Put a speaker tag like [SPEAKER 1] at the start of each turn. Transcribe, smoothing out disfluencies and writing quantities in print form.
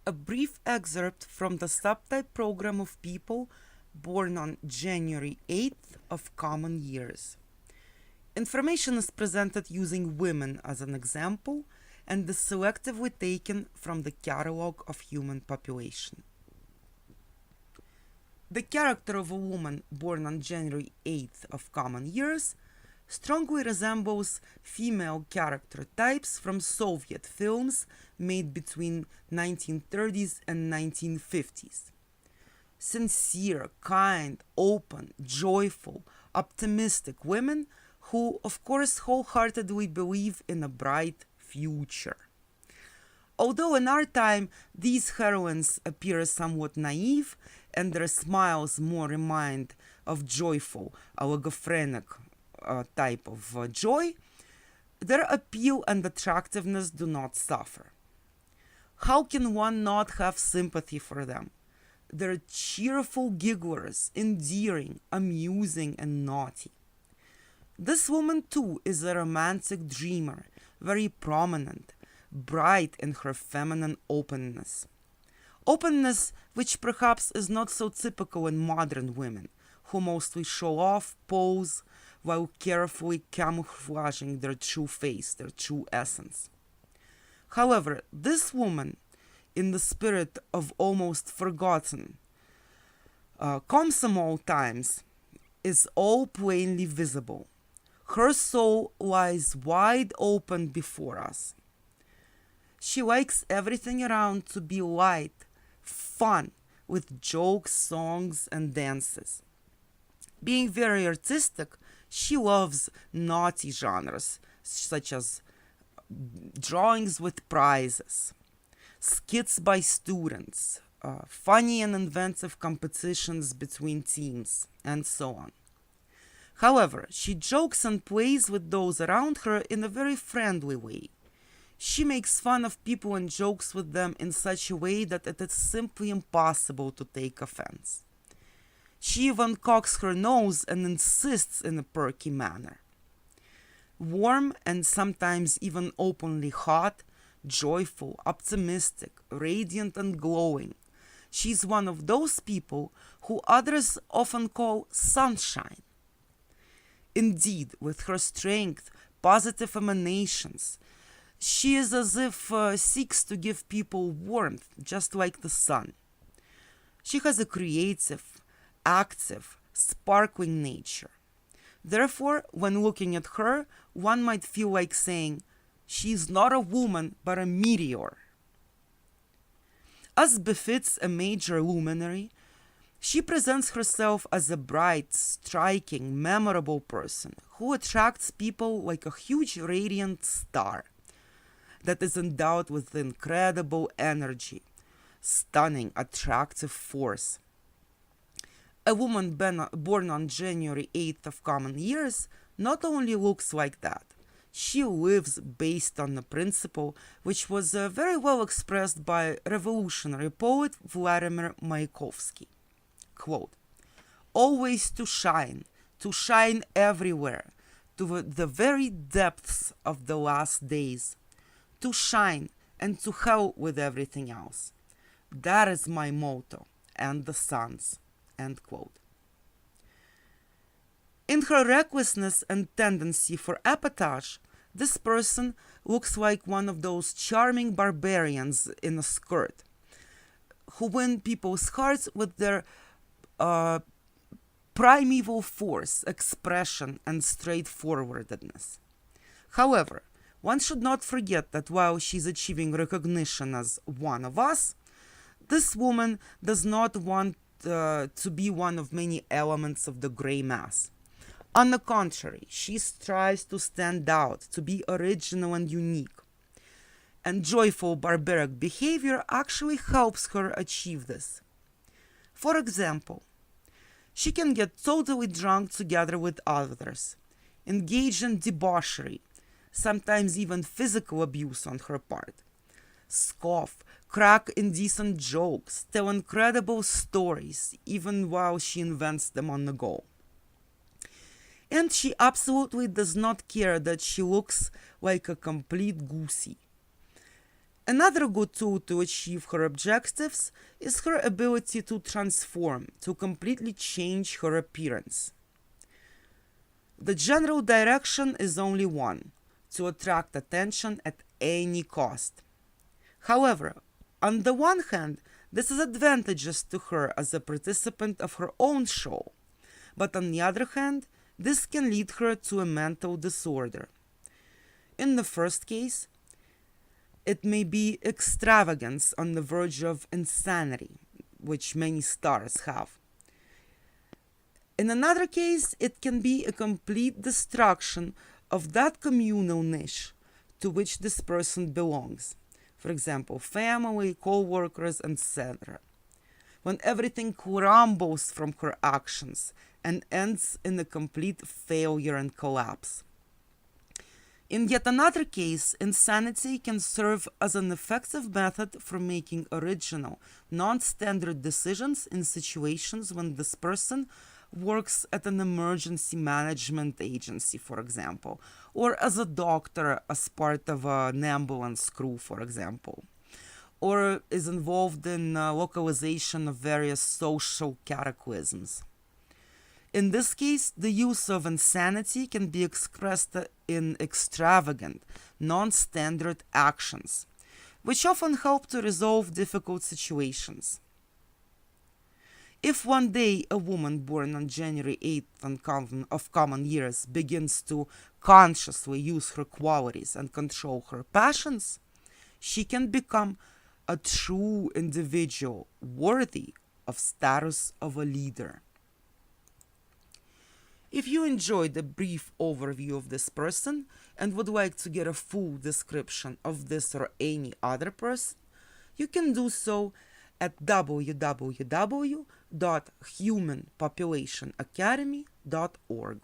[SPEAKER 1] A brief excerpt from the subtype program of people born on January 8th of common years. Information is presented using women as an example and is selectively taken from the catalog of human population. The character of a woman born on January 8th of common years strongly resembles female character types from Soviet films made between 1930s and 1950s. Sincere, kind, open, joyful, optimistic women who, of course, wholeheartedly believe in a bright future. Although in our time these heroines appear somewhat naive and their smiles more remind of joyful, oligophrenic type of joy, their appeal and attractiveness do not suffer. How can one not have sympathy for them? They're cheerful gigglers, endearing, amusing, and naughty. This woman too is a romantic dreamer, very prominent, bright in her feminine openness. Openness which perhaps is not so typical in modern women, who mostly show off, pose, while carefully camouflaging their true face, their true essence. However, this woman, in the spirit of almost forgotten Komsomol times, is all plainly visible. Her soul lies wide open before us. She likes everything around to be light, fun, with jokes, songs, and dances. Being very artistic, she loves naughty genres, such as drawings with prizes, skits by students, funny and inventive competitions between teams, and so on. However, she jokes and plays with those around her in a very friendly way. She makes fun of people and jokes with them in such a way that it is simply impossible to take offense. She even cocks her nose and insists in a perky manner. Warm and sometimes even openly hot, joyful, optimistic, radiant and glowing, she's one of those people who others often call sunshine. Indeed, with her strength, positive emanations, she is as if seeks to give people warmth, just like the sun. She has a creative, active, sparkling nature. Therefore, when looking at her, one might feel like saying, she is not a woman, but a meteor. As befits a major luminary, she presents herself as a bright, striking, memorable person who attracts people like a huge radiant star that is endowed with incredible energy, stunning, attractive force. A woman born on January 8th of common years not only looks like that, she lives based on a principle which was very well expressed by revolutionary poet Vladimir Mayakovsky. Quote, always to shine everywhere, to the very depths of the last days, to shine and to hell with everything else. That is my motto, and the sun's. End quote. In her recklessness and tendency for epitage, this person looks like one of those charming barbarians in a skirt who win people's hearts with their primeval force, expression, and straightforwardness. However, one should not forget that while she's achieving recognition as one of us, this woman does not want to be one of many elements of the gray mass. On the contrary, she strives to stand out, to be original and unique. And joyful barbaric behavior actually helps her achieve this. For example, she can get totally drunk together with others, engage in debauchery, sometimes even physical abuse on her part, scoff, crack indecent jokes, tell incredible stories, even while she invents them on the go. And she absolutely does not care that she looks like a complete goosey. Another good tool to achieve her objectives is her ability to transform, to completely change her appearance. The general direction is only one: to attract attention at any cost. However, on the one hand, this is advantageous to her as a participant of her own show, but on the other hand, this can lead her to a mental disorder. In the first case, it may be extravagance on the verge of insanity, which many stars have. In another case, it can be a complete destruction of that communal niche to which this person belongs. For example, family, co-workers, etc. When everything crumbles from her actions and ends in a complete failure and collapse. In yet another case, insanity can serve as an effective method for making original, non-standard decisions in situations when this person works at an emergency management agency, for example, or as a doctor as part of an ambulance crew, for example, or is involved in localization of various social cataclysms. In this case, the use of insanity can be expressed in extravagant, non-standard actions, which often help to resolve difficult situations. If one day a woman born on January 8th of common years begins to consciously use her qualities and control her passions, she can become a true individual worthy of status of a leader. If you enjoyed a brief overview of this person and would like to get a full description of this or any other person, you can do so at www.humanpopulationacademy.org.